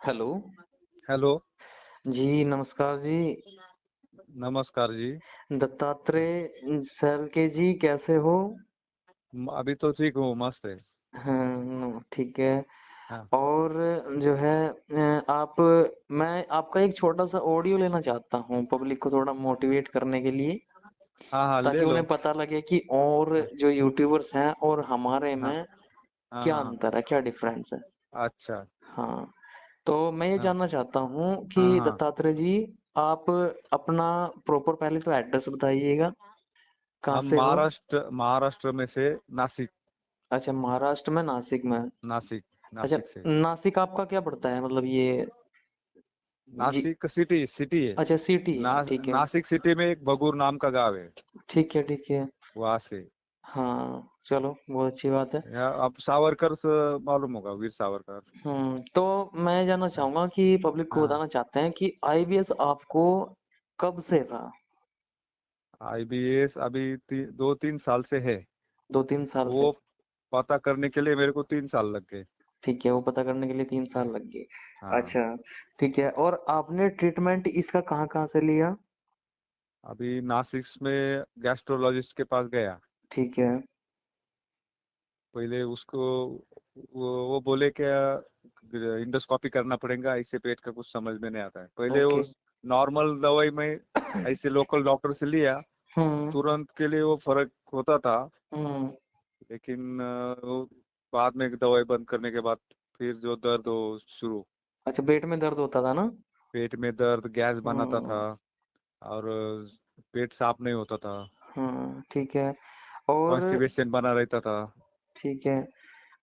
Hello. Hello. जी, नमस्कार जी। नमस्कार जी। Dattatreya sir के जी कैसे हो? अभी तो ठीक हूँ, मस्त है। हाँ, ठीक है। हाँ और जो है मैं आपका एक छोटा-सा ऑडियो लेना चाहता हूँ पब्लिक को थोड़ा मोटिवेट करने के लिए, हाँ हाँ, ले ताकि लो। उन्हें पता लगे कि और हाँ जो यूट्यूबर्स हैं और हमारे हाँ में हाँ क्या हाँ। अंतर है, क्या डिफरेंस है। अच्छा। हाँ, तो मैं ये हाँ जानना चाहता हूँ हाँ कि हाँ। दत्तात्रेय जी, आप अपना प्रॉपर पहले तो एड्रेस बताइएगा, कहाँ हम से हो? महाराष्ट्र महाराष्ट्र में से नासिक। अच्छा, महाराष्ट्र में नासिक में। नासिक अच्छा, नासिक से। नासिक आपका क्या पड़ता है मतलब ये? जी, नासिक सिटी सिटी है। अच्छा सिटी है, ठीक है। नासिक सिटी में एक बगूर नाम का गांव है। ठीक है, ठीक है। वहां से। हाँ, चलो बहुत अच्छी बात है। या आप सावरकर से मालूम होगा, वीर सावरकर। तो मैं जानना हाँ चाहूंगा कि पब्लिक को हाँ। बताना चाहते हैं कि आईबीएस आपको कब से था? आईबीएस अभी 2-3 साल से है। 2-3 साल से। वो पता करने के लिए मेरे को 3 साल लग गए। ठीक है, वो पता करने के लिए 3 साल लग गए। हाँ। अच्छा, ठीक है। और आपने ट्रीटमेंट इसका कहाँ-कहाँ से लिया? अभी नासिक में गैस्ट्रोलॉजिस्ट के पास गया। ठीक है। पहले उसको वो बोले क्या इंडोस्कोपी करना पड़ेगा, इससे पेट का कुछ समझ में नहीं आता है। पहले वो ओके। नॉर्मल दवाई में ऐसे लोकल डॉक्टर से लिया। हुँ, तुरंत के लिए वो फर्क होता था। हुँ। लेकिन वो बाद में दवाई बंद करने के बाद फिर जो दर्द हो शुरू। अच्छा, पेट में दर्द होता था ना? पेट में दर्द, गैस बनाता था। हुँ, और पेट साफ नहीं होता था। हाँ, ठीक है। और कॉन्स्टिपेशन बना रहता था। ठीक है।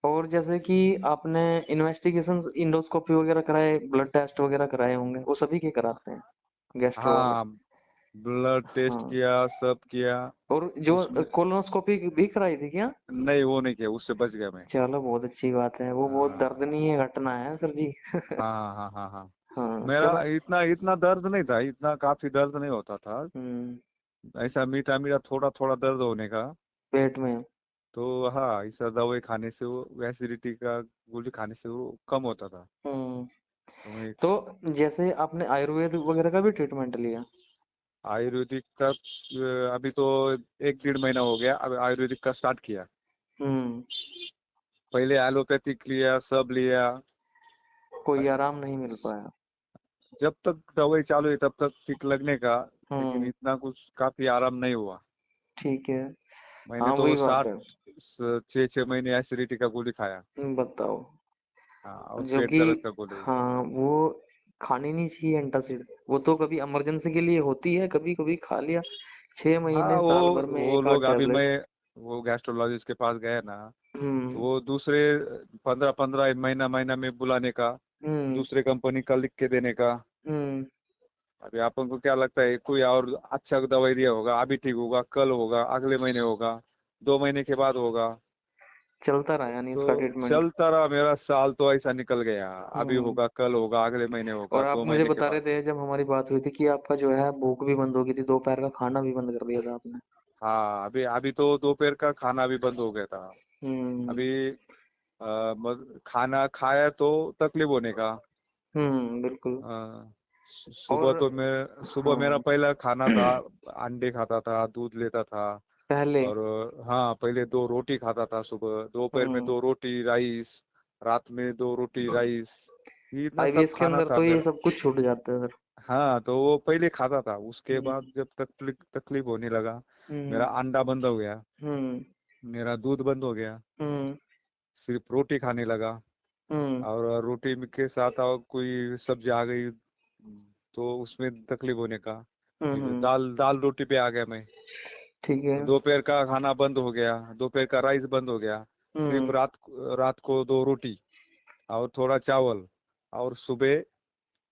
और जैसे कि आपने इन्वेस्टिगेशंस इंडोस्कोपी वगैरह कराए, ब्लड टेस्ट वगैरह कराए होंगे, वो सभी के कराते हैं, गैस्ट्रो वाले? हाँ, ब्लड टेस्ट हाँ। किया, सब किया। और जो उसमें कोलोनोस्कोपी भी कराई थी क्या? नहीं, वो नहीं किया, उससे बच गया मैं। चलो बहुत अच्छी बात है, वो बहुत हाँ दर्दनीय घटना है सर जी। हाँ हाँ हाँ हाँ। हाँ, मेरा चलो। इतना इतना दर्द नहीं था, इतना काफी दर्द नहीं होता था। हुँ, ऐसा मीठा मीठा थोड़ा थोड़ा दर्द होने का। पेट में। तो हाँ, ऐसा दवाई खाने से वो एसिडिटी का गोली खाने से वो कम होता था। हुँ, तो मैं तो जैसे आपने आयुर्वेद वगैरह का भी ट्रीटमेंट लिया? आयुर्वेदिक का अभी तो 1-1.5 महीना हो गया, अब आयुर्वेदिक का स्टार्ट किया। हुँ, पहले एलोपैथिक लिया, सब लिया। कोई आराम नहीं मिल पाया। जब तक दवाई चालू है तब तक ठीक लगने का। लेकिन हुँ, इतना कुछ काफी आराम नहीं हुआ। ठीक है। मैंने हाँ, तो वही बात सात है। 6-6 महीने एसिडिटी का गोली खाया। बताओ। हाँ, और जो पेट कि दर्द का गोली। हाँ, वो खानी नहीं चाहिए एंटासिड। वो तो कभी इमरजेंसी के लिए होती है, कभी-कभी खा लिया। 6 हाँ, महीने वो साल भर में वो 1 आध लोग अभी टैबलेट। मैं वो गैस्ट्रोलॉजिस्ट के पास गया ना। तो हुँ, वो दूसरे 15-15 महीना महीना में बुलाने का, हुँ, दूसरे कंपनी का लिख के देने का। हुँ। अभी अपन को क्या लगता है, कोई और अच्छा दवाई दिया होगा, अभी ठीक होगा, कल होगा, अगले महीने होगा, 2 महीने के बाद होगा। चलता रहा यानी तो उसका ट्रीटमेंट। चलता रहा, मेरा साल तो ऐसा निकल गया। अभी हुँ। होगा, कल होगा, अगले महीने होगा, और आप दो मुझे महीने के बता रहे बाद। थे जब हमारी बात हुई थी कि आपका जो है भूख भी बंद हो गई थी, दोपहर का खाना भी बंद कर दिया था आपने। हाँ, अभी अभी तो दोपहर का खाना भी बंद हो गया था। हुँ, अभी खाना खाया तो तकलीफ होने का। हुँ, बिल्कुल। सुबह और तो मैं सुबह मेरा हाँ, पहला खाना था। अंडे खाता था, दूध लेता था। पहले। और हाँ, पहले 2 रोटी खाता था सुबह, दोपहर में हुँ, 2 रोटी राइस, रात में 2 रोटी राइस। ये इतना सब आईबीएस के खाना अंदर था तो ये मेरा। सब कुछ छूट जाता है सर। हाँ, तो वो पहले खाता था, उसके हुँ, बाद जब तकलीफ तकलीफ होने लगा, हुँ, मेरा अंडा बंद हो गया, हुँ, मेरा दूध बंद हो गया, हुँ, सिर्फ रोटी खाने लगा। हुँ, और रोटी के साथ और कोई सब्जी आ गई तो उसमें तकलीफ होने का। हुँ, फिर हुँ। दाल दाल रोटी पे आ गया मैं। ठीक है। दोपहर का खाना बंद हो गया, दोपहर का राइस बंद हो गया। सिर्फ हुँ, रात को 2 रोटी और थोड़ा चावल। और सुबह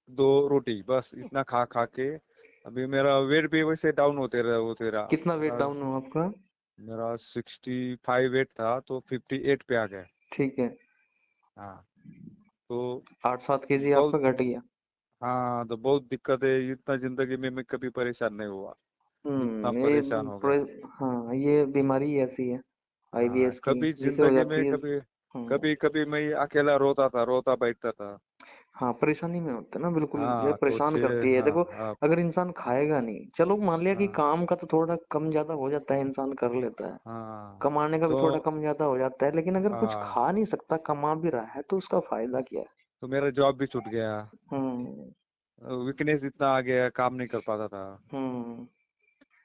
2 रोटी, बस इतना खा खा के अभी मेरा वेट भी वैसे डाउन होते रहा। कितना वेट मेरा डाउन हुआ आपका? मेरा 65 वेट था तो 58 पे आ गया। ठीक है। हाँ। तो 8-7 केजी बहुत आपका घट गया। हाँ, तो बहुत दिक्कत है, इतना जिंदगी में मैं कभी परेशान नहीं हुआ। इतना ये परेशान हो गया। प्रे हाँ, ये बीमारी ही ऐसी है, हाँ, आईबीएस की, कभी जिसे हो जिंदगी जाती में है। कभी हुँ, कभी कभी मैं अकेला रोता था, रोता बैठता था। हाँ, परेशानी में होते हैं ना, बिल्कुल ये हाँ तो परेशान करती है। हाँ देखो, हाँ अगर इंसान खाएगा नहीं, चलो मान लिया कि हाँ काम का तो थोड़ा कम ज्यादा हो जाता है, इंसान कर लेता है, हाँ कमाने का भी थोड़ा तो कम ज्यादा हो जाता है, लेकिन अगर कुछ हाँ खा नहीं सकता, कमा भी रहा है, तो उसका फायदा क्या है? तो मेरा जॉब भी छूट गया। हम्म। वीकनेस इतना आ गया, काम नहीं कर पाता था। हम्म।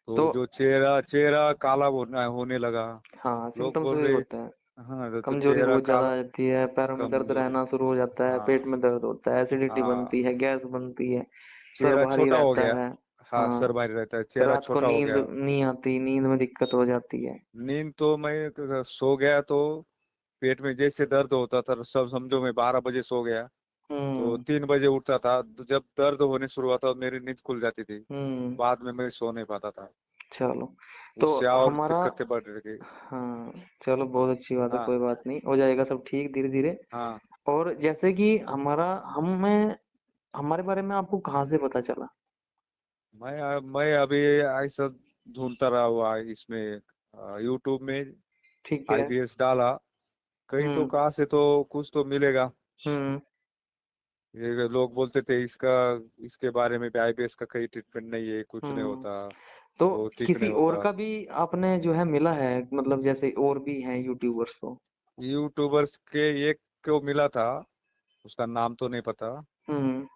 तो तो जो चेहरा चेहरा काला होने लगा। हाँ, लोग सिम्टम्स बोल वही रहे, होते हैं। हाँ तो कमजोरी चेहरा बहुत ज्यादा काला, आ जाती है, पैरों में दर्द कमजोरी, रहना शुरू हो जाता है, पेट हाँ में दर्द होता है, एसिडिटी बनती हाँ, है, गैस बनती है, सर चेहरा भारी छोटा हो रहता गया। है। हाँ हाँ, सर भारी रहता है, चेहरा रात को छोटा हो नींद गया। नहीं आती, नींद में दिक्कत हो जाती है। नींद तो मैं सो गया तो पेट में जैसे दर्द होता था, सब समझो मैं 12 बजे सो गया तो हम्म। 3 बजे उठता था, तो जब दर्द होने शुरू हुआ था मेरी नींद खुल जाती थी। हम्म। बाद में मैं सो नहीं पाता था। चलो, तो उससे और हमारा, दिक्कतें बढ़ रही थी। हाँ, चलो बहुत अच्छी बात है, हाँ कोई बात नहीं, हो जाएगा सब ठीक धीरे धीरे। हाँ। और जैसे कि हमारा, हमें, हमारे बारे में आपको कहाँ से पता चला? मैं अभी ऐसा ढूंढता रहा हुआ इसमें, यूट्यूब में ठीक है। आईबीएस डाला, कहीं तो हम्म। कहाँ से तो कुछ तो मिलेगा। हम्म। ये लोग बोलते थे इसका, इसके बारे में भी आईबीएस का कोई ट्रीटमेंट नहीं है, कुछ नहीं हम्म। होता, तो वो ठीक किसी नहीं और होता। का भी आपने जो है मिला है, मतलब जैसे और भी हैं यूट्यूबर्स तो? यूट्यूबर्स के एक को मिला था, उसका नाम तो नहीं पता। हम्म।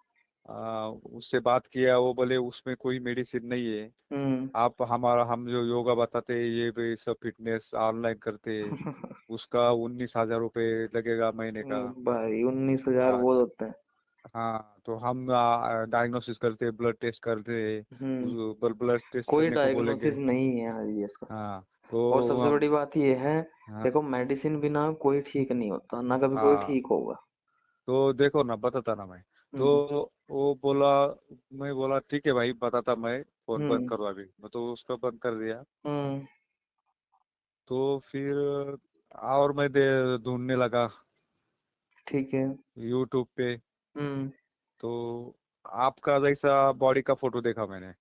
उससे बात किया, वो बोले उसमें कोई मेडिसिन नहीं है। हम्म। आप हमारा, हम जो योगा बताते हैं ये भी सब फिटनेस ऑनलाइन करते हैं, उसका 19,000 रुपये लगेगा महीने का। भाई 19,000 आज बहुत होता है। हाँ तो हम डायग्नोसिस करते हैं, ब्लड टेस्ट करते हैं, हम्म। उस ब्लड टेस्ट कोई करने को बोलेंगे। डायग्नोसिस नहीं है आईबीएस का। हाँ और तो सबसे बड़ी हम, बात ये है, हाँ देखो मेडिसिन बिना कोई ठीक नहीं होता, ना कभी कोई हाँ ठीक होगा। तो देखो ना, बताता ना मैं। तो हम्म। वो बोला, मैं बोला ठीक है भाई बताता, मैं फोन बंद हम्म। करो अभी, मैं तो उसको बंद कर दिया। हम्म। तो फिर और मैं दे ढूंढने लगा ठीक है। यूट्यूब पे। हम्म। तो आपका जैसा बॉडी का फोटो देखा मैंने।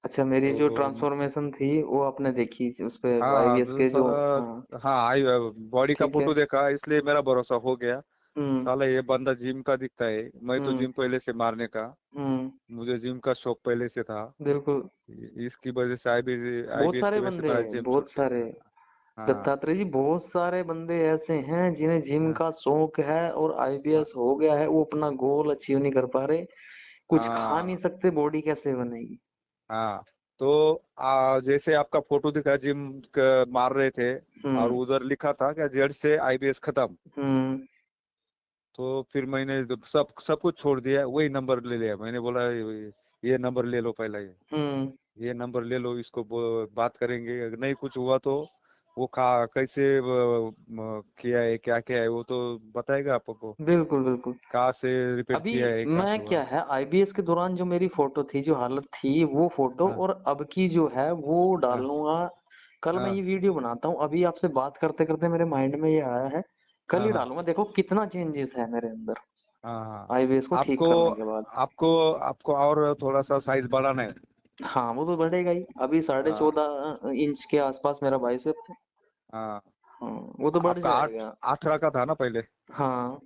अच्छा, मेरी जो तो ट्रांसफॉर्मेशन थी वो आपने देखी उस पे, हाँ आईवीएस तो के जो, हाँ। साला, हाँ आई बॉडी का ठीक है। फोटो देखा इसलिए मेरा भरोसा हो गया। हम्म। साला ये बंदा जिम का दिखता है, मैं तो हम्म। जिम पहले से मारने का, हम्म। मुझे जिम का शौक पहले से था। बिल्कुल। इसकी वजह से बहुत आईबीएस की सारे वजह से बंदे, मेरा जिम छूट बहुत गया। सारे, हाँ दत्तात्रेय जी, बहुत सारे बंदे ऐसे हैं जिन्हें जिम हाँ का शौक है और हाँ आईबीएस हो गया है, वो अपना गोल अचीव नहीं कर पा रहे, कुछ खा नहीं हाँ सकते, बॉडी कैसे बनेगी? हाँ। तो जैसे आपका फोटो दिखा, जिम मार रहे थे और हम्म। उधर लिखा था क्या, जड़ से आईबीएस खत्म। हम्म। तो फिर मैंने जब सब सब कुछ छोड़ दिया, वही नंबर ले लिया, मैंने बोला ये नंबर ले लो पहले, हम्म। ये नंबर ले लो, इसको बात करेंगे, अगर नहीं कुछ हुआ तो वो कैसे किया है, क्या किया है, वो तो बताएगा आपको, बिल्कुल बिल्कुल। कहाँ से रिपेयर अभी किया है, कहाँ मैं से हुआ। क्या है, आईबीएस के दौरान जो मेरी फोटो थी, जो हालत थी, वो फोटो हाँ और अब की जो है वो हाँ डालूंगा। कल मैं हाँ ये वीडियो बनाता हूँ, अभी आपसे बात करते करते मेरे माइंड में ये आया है, कल हाँ ही हाँ डालूंगा, देखो कितना चेंजेस है मेरे अंदर हाँ हाँ। आईबीएस को ठीक आपको करने के बाद। आपको आपको और थोड़ा सा साइज बढ़ाना है। हाँ, वो तो बढ़ेगा ही, अभी साढ़े हाँ 14 इंच के आसपास मेरा बाइसेप है। हाँ। हाँ, वो तो बढ़ आपका आठ जाएगा। 18 का था ना पहले, हाँ,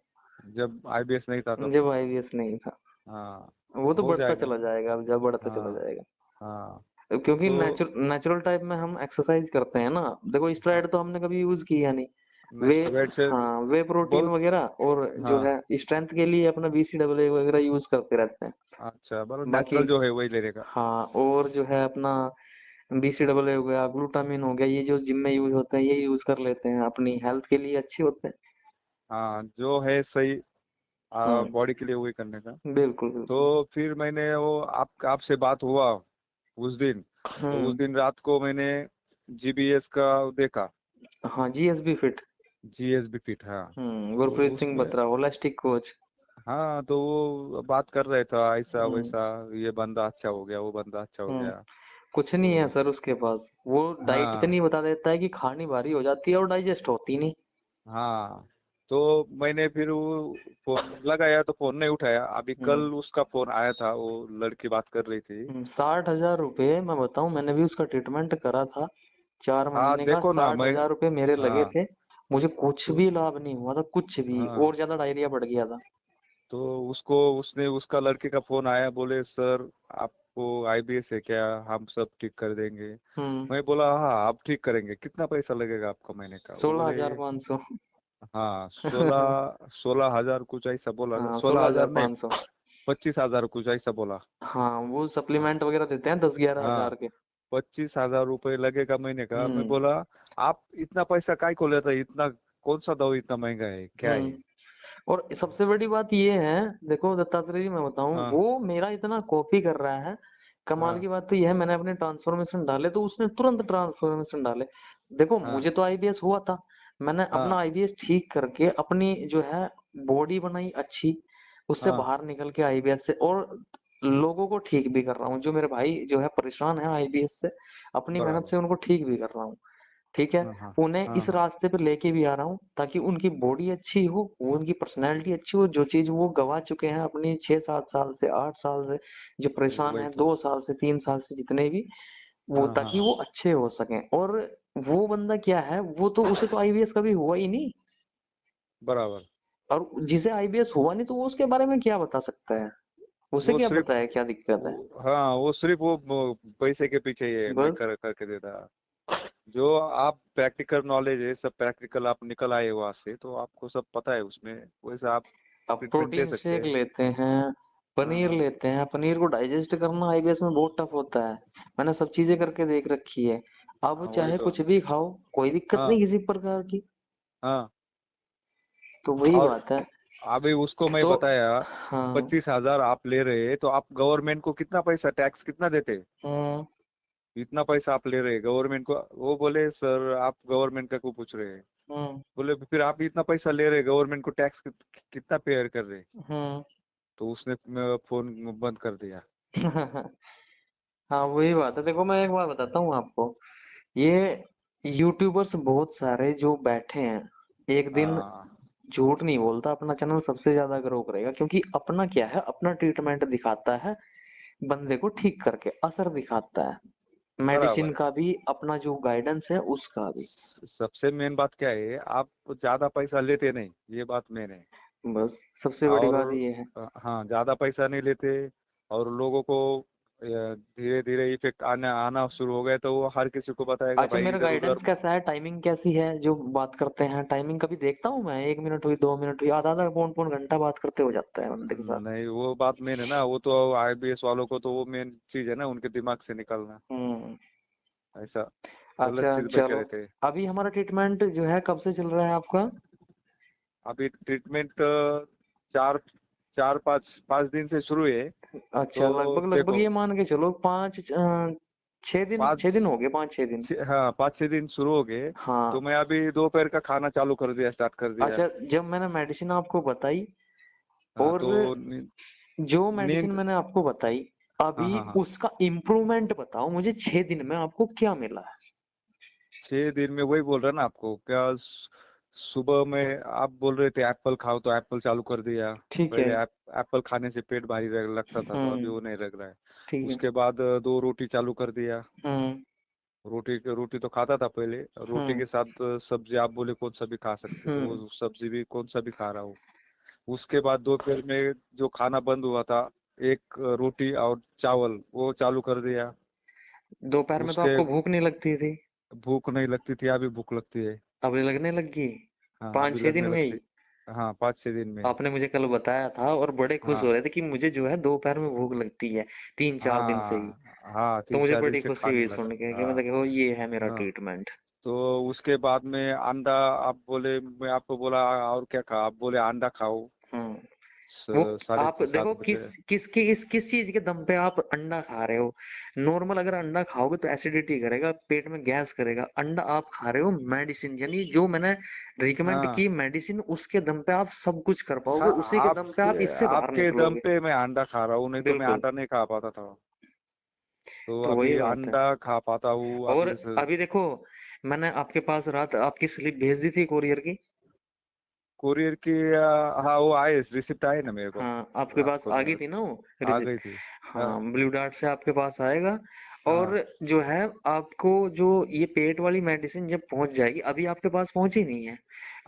जब आईबीएस नहीं था तब। जब आईबीएस नहीं था। हाँ वो तो हो बढ़ता जाएगा। चला जाएगा, अब जब बढ़ता चला हाँ जाएगा। हाँ। क्योंकि तो नेचुरल टाइप में हम एक्सरसाइज करते हैं ना, देखो हाँ स्टेरॉइड तो हमने कभी यूज किया नहीं। वे, नेक्स्ट वेट से हाँ, वे प्रोटीन बोल, वगैरह और जो हाँ है स्ट्रेंथ के लिए अपना बीसीडब्ल्यू वगैरह यूज करते रहते हैं। अच्छा, मतलब बाकी, नेचुरल जो है वही लेने का। हाँ, और जो है अपना बीसीडब्ल्यू हो गया, ग्लूटामिन हो गया, ये जो जिम में यूज होते हैं, ये यूज कर लेते हैं, अपनी हेल्थ के लिए अच्छे होते हैं। हाँ जो है सही, हम्म। बॉडी के लिए वही करने का। बिल्कुल बिल्कुल। तो फिर मैंने वो आपसे बात हुआ उस दिन, तो उस हम्म। दिन रात को मैंने जीबीएस का देखा, हाँ, जीएसबी फिट। जीएसबी फिट, हाँ। तो गुरप्रीत सिंह उसमें, बत्रा, होलिस्टिक कोच। हाँ तो वो बात कर रहे था ऐसा हम्म। वैसा, ये बंदा अच्छा हो गया, वो बंदा अच्छा हो हम्म। गया। कुछ नहीं है तो सर उसके पास, वो डाइट हाँ इतनी बता देता है कि खानी भारी हो जाती है और डाइजेस्ट होती नहीं। हाँ। तो मैंने फिर वो फोन लगाया तो फोन नहीं उठाया, अभी कल हम्म। उसका फोन आया था, वो लड़की बात कर रही थी। 60,000 रुपये मैं बताऊं, मैंने भी उसका ट्रीटमेंट करा था, चार हाँ महीने का, देखो ना साठ मैं, हजार रुपये मेरे लगे हाँ थे। मुझे कुछ तो भी लाभ नहीं हुआ था, कुछ भी, हाँ और ज्यादा डायरिया बढ़ गया था। तो उसको उसने उसका लड़के का फोन आया, बोले सर आपको आईबीएस है क्या, हम सब ठीक कर देंगे। हम्म। मैं बोला हाँ आप ठीक करेंगे, कितना पैसा लगेगा आपका महीने का। वो सोलह बोले हजार पाँच सौ हाँ 16,000 कुछ ऐसा बोला, हाँ, 16,000 नहीं, 16,500। 25,000 कुछ ऐसा बोला। हाँ, वो सप्लीमेंट वगैरह देते हैं 10-11 हजार हाँ के। 25,000 रुपये लगेगा महीने का। मैं हम्म। बोला आप इतना पैसा काय को लेता है, इतना कौन सा दवाई इतना महंगा है, क्या है। हम्म। और सबसे बड़ी बात ये है, देखो दत्तात्रेय जी मैं बताऊं, हाँ वो मेरा इतना कॉपी कर रहा है। कमाल हाँ की बात तो यह है, मैंने अपने ट्रांसफॉर्मेशन डाले तो उसने तुरंत ट्रांसफॉर्मेशन डाले। देखो हाँ मुझे तो आईबीएस हुआ था, मैंने अपना हाँ आईबीएस ठीक करके अपनी जो है बॉडी बनाई अच्छी, उससे हाँ बाहर निकल के आईबीएस से, और लोगों को ठीक भी कर रहा हूँ। जो मेरे भाई जो है परेशान है आईबीएस से, अपनी मेहनत बराबर। से उनको ठीक भी कर रहा हूँ। ठीक है। हाँ हाँ उन्हें हाँ इस हाँ रास्ते पे लेके भी आ रहा हूँ ताकि उनकी बॉडी अच्छी हो, वो उनकी पर्सनैलिटी अच्छी हो, जो चीज वो गवा चुके हैं अपनी 6-7 साल से, 8 साल से, जो परेशान वही है तो। 2 साल से, 3 साल से, जितने भी, वो हाँ हाँ ताकि वो अच्छे हो सकें। और वो बंदा क्या है, वो तो उसे तो आईबीएस कभी हुआ ही नहीं, बराबर। और जिसे आईबीएस हुआ नहीं तो वो उसके बारे में क्या बता सकता है, उसे वो क्या सिर्फ पता है क्या दिक्कत है। हाँ वो सिर्फ वो पैसे के पीछे ही है, मैं बस। कर करके देता। जो आप प्रैक्टिकल नॉलेज है सब प्रैक्टिकल आप निकल आए वहां से, तो आपको सब पता है उसमें, वैसे आप अब ट्रीटमेंट दे प्रोटीन सकते शेक हैं। लेते हैं, पनीर हाँ लेते हैं, पनीर को डाइजेस्ट करना आईबीएस में बहुत टफ होता है। मैंने सब चीजें करके देख रखी है। अब हाँ वही चाहे तो। कुछ भी खाओ, कोई दिक्कत हाँ नहीं किसी प्रकार की। हाँ। तो वही और बात है। अभी उसको मैं तो बताया हाँ। 25,000 आप ले रहे हैं, तो आप गवर्नमेंट को कितना पैसा टैक्स कितना देते, हम्म। इतना पैसा आप ले रहे हैं गवर्नमेंट को। वो बोले सर आप गवर्नमेंट का क्यों पूछ रहे हैं। हम्म। बोले फिर आप इतना पैसा ले रहे हैं गवर्नमेंट को टैक्स कितना पेयर कर रहे हैं। हम्म। तो उसने फोन बंद कर दिया। हाँ, वही बात है। देखो मैं एक बात बताता हूँ आपको, ये यूट्यूबर्स बहुत सारे जो बैठे हैं, एक दिन हाँ झूठ नहीं बोलता, अपना चैनल सबसे ज्यादा ग्रो करेगा, क्योंकि अपना क्या है, अपना ट्रीटमेंट दिखाता है, बंदे को ठीक करके असर दिखाता है, मेडिसिन बराबर है। का भी, अपना जो गाइडेंस है उसका भी। सबसे मेन बात क्या है, आप ज्यादा पैसा लेते नहीं, ये बात मेन है। बस सबसे बड़ी और बात ये है। हाँ ज्यादा पैसा नहीं लेते। और लोगों को धीरे धीरे इफेक्ट आना आना शुरू हो गया, तो वो हर किसी को बताएगा अच्छा, भाई मेरा इधर उधर। गाइडेंस कैसा है, टाइमिंग कैसी है, जो बात करते हैं टाइमिंग कभी देखता हूँ मैं, 1 मिनट हुई, 2 मिनट हुई, आधा आधा पौन पौन घंटा बात करते हो जाता है बंदे के साथ। नहीं वो बात मेन है ना, वो तो आईबीएस वालों को तो वो मेन चीज है ना, उनके दिमाग से निकालना हम्म। ऐसा गलत अच्छा चीज में चलो, करे थे। अभी हमारा ट्रीटमेंट जो है कब से चल रहा है आपका? अभी ट्रीटमेंट चार 4-5 दिन से शुरू है। अच्छा, तो लगभग लगभग देखो ये मान के चलो 5-6 दिन, पाँच 6 दिन हो गए, 5-6 दिन। हाँ 5-6 दिन शुरू हो गए। तो हाँ। मैं अभी दोपहर का खाना चालू कर दिया, स्टार्ट कर दिया। अच्छा, जब मैंने मेडिसिन आपको बताई, हाँ और तो जो मेडिसिन नींद। मैंने आपको बताई, हाँ अभी हाँ हाँ। उसका इम्प्रूवमेंट बताओ मुझे, 6 दिन में आपको क्या मिला है? 6 दिन में वही बोल रहा ना आपको क्या, सुबह में आप बोल रहे थे एप्पल खाओ, तो एप्पल चालू कर दिया। ठीक है। पहले एप्पल खाने से पेट भारी लगता था, तो अभी हम्म। वो नहीं लग रहा है। ठीक है। उसके बाद 2 रोटी चालू कर दिया। हम्म। रोटी तो खाता था पहले, रोटी हम्म। के साथ सब्जी आप बोले कौन सा भी खा सकते, तो हम्म। वो सब्जी भी कौन सा भी खा रहा हूँ। उसके बाद दोपहर में जो खाना बंद हुआ था, एक रोटी और चावल वो चालू कर दिया। दोपहर में तो उसके आपको भूख नहीं लगती थी, भूख नहीं लगती थी, अभी भूख लगती है। अभी लगने लगी, हाँ पाँच अभी छह लगने दिन में ही। लगती। हाँ 5-6 दिन में। आपने मुझे कल बताया था और बड़े खुश हो हाँ रहे थे कि मुझे जो है दोपहर में भूख लगती है, 3-4 दिन से ही। हाँ हाँ तो तीन मुझे चार दिन बड़ी से खुशी खाने हुई लगा। सुन के कि हाँ मतलब कि वो ये है मेरा हाँ। ट्रीटमेंट। तो उसके बाद में अंडा, आप बोले मैं आपको बोला और क्या खा, आप बोले अंडा खाओ हम्म। वो साढ़े आप देखो 7 बजे। किस चीज के दम पे आप अंडा खा रहे हो। नॉर्मल अगर अंडा खाओगे तो एसिडिटी करेगा, पेट में गैस करेगा। अंडा आप खा रहे हो मेडिसिन, यानी जो मैंने रिकमेंड हाँ की मेडिसिन, उसके दम पे आप सब कुछ कर पाओगे, हाँ। उसी के दम पे आपके आप इससे बाहर आपके दम निकलोगे। पे मैं अंडा खा रहा हूँ, नहीं तो मैं बिल्कुल। अंडा नहीं खा पाता था। तो तो वही अभी बात है। अंडा खा पाता हूँ और अभी अभी देखो, मैंने आपके पास रात आपकी स्लिप भेज दी थी कोरियर की। कुरियर की हाँ वो आए, रिसिप्ट आए ना मेरे को। हाँ, आपके रात पास को आ गई मेरे थी ना वो आ गई रिसिप्ट। थी। हाँ हाँ, ब्लू डार्ट से आपके पास आएगा। और हाँ। जो है, आपको जो ये पेट वाली मेडिसिन जब पहुंच जाएगी, अभी आपके पास पहुंची नहीं है,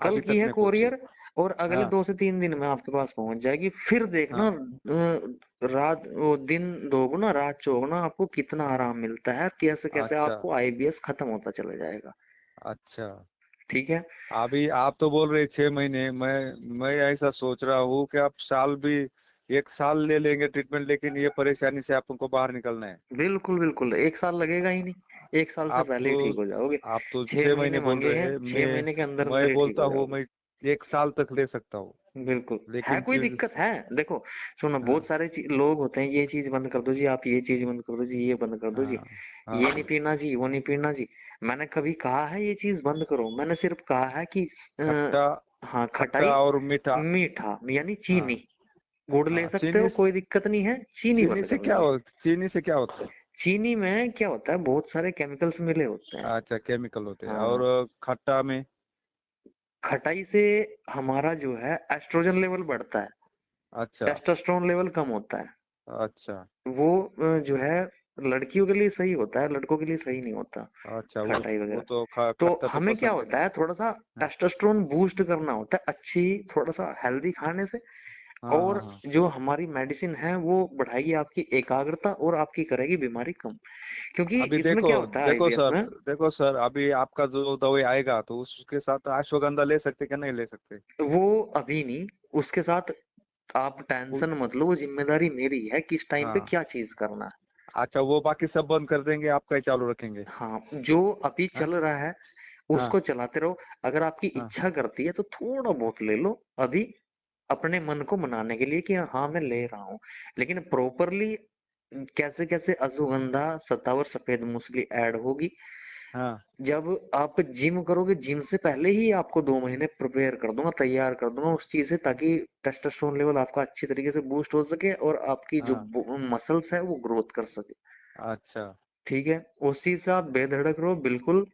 कल अभी की तक है नहीं पहुंची। कोरियर। और अगले हाँ 2 से 3 दिन में आपके पास पहुंच जाएगी। फिर देखना हाँ। रात वो दिन दोगुना रात चौगुना आपको कितना आराम मिलता है, कैसे कैसे अच्छा आपको आईबीएस खत्म होता चला जाएगा। अच्छा। ठीक है। अभी आप तो बोल रहे 6 महीने, मैं ऐसा सोच रहा हूँ कि आप साल भी, 1 साल ले लेंगे ट्रीटमेंट, लेकिन ये परेशानी से आपको बाहर निकलना है। बिल्कुल बिल्कुल 1 साल लगेगा ही नहीं, 1 साल से आप पहले ही तो ठीक हो जाओगे। आप तो छह 6 महीने महीने बोल मांगे रहे हैं, हैं, 6 महीने के अंदर मैं अंदर ही ठीक बोलता हो हूँ जाओगे। मैं 1 साल तक ले सकता हूँ, बिल्कुल है, लेकिन कोई फिर। दिक्कत है? देखो सुनो, बहुत हाँ सारे लोग होते हैं, ये चीज बंद कर दो जी, आप ये चीज बंद कर दो जी, ये बंद कर दो जी, हाँ ये नहीं हाँ। पीना जी, वो नहीं पीना जी। मैंने कभी कहा है ये चीज बंद करो? मैंने सिर्फ कहा है कि खट्टा, हाँ खट्टा खटाई, और मीठा। मीठा यानी चीनी, हाँ गुड़ ले हाँ। सकते हो, कोई दिक्कत नहीं है, चीनी बंद करनी है। चीनी से क्या होता है? चीनी में क्या होता है, बहुत सारे केमिकल्स मिले होते हैं। अच्छा, केमिकल होते हैं। हाँ, और खट्टा में? खटाई से हमारा जो है एस्ट्रोजन लेवल बढ़ता है, अच्छा टेस्टोस्टेरोन लेवल कम होता है। अच्छा वो जो है लड़कियों के लिए सही होता है, लड़कों के लिए सही नहीं होता अच्छा। खटाई वो वगैरह। तो तो खट्टा तो हमें क्या पसंद होता करेंगे। है, थोड़ा सा हाँ टेस्टोस्टेरोन बूस्ट करना होता है अच्छी, थोड़ा सा हेल्दी खाने से। हाँ हाँ और हाँ। जो हमारी मेडिसिन है वो बढ़ाएगी आपकी एकाग्रता और आपकी करेगी बीमारी कम। क्योंकि अभी इसमें देखो, क्या होता है आईबीएस में, देखो सर, अभी आपका जो दवाई आएगा तो उसके साथ अश्वगंधा ले सकते क्या, नहीं ले सकते? वो अभी नहीं, उसके साथ आप उ- टेंशन मत लो, वो जिम्मेदारी मेरी है किस टाइम पे हाँ। क्या चीज करना है। अच्छा, वो बाकी सब बंद कर देंगे, आपका ही चालू रखेंगे? हाँ, जो अभी हाँ चल रहा है हाँ उसको चलाते रहो। अगर आपकी हाँ इच्छा करती है तो थोड़ा बहुत ले लो अभी, अपने मन को मनाने के लिए कि हाँ मैं ले रहा हूँ। लेकिन प्रॉपरली कैसे कैसे अश्वगंधा, सत्तावर, सफेद मूसली ऐड होगी हाँ जब आप जिम करोगे। जिम से पहले ही आपको 2 महीने प्रिपेयर कर दूंगा, तैयार कर दूंगा उस चीज से, ताकि टेस्टोस्टेरोन लेवल आपका अच्छी तरीके से बूस्ट हो सके और आपकी जो हाँ। मसल्स है वो ग्रोथ कर सके। अच्छा ठीक है, उस चीज से आप बेधड़क रहो बिल्कुल।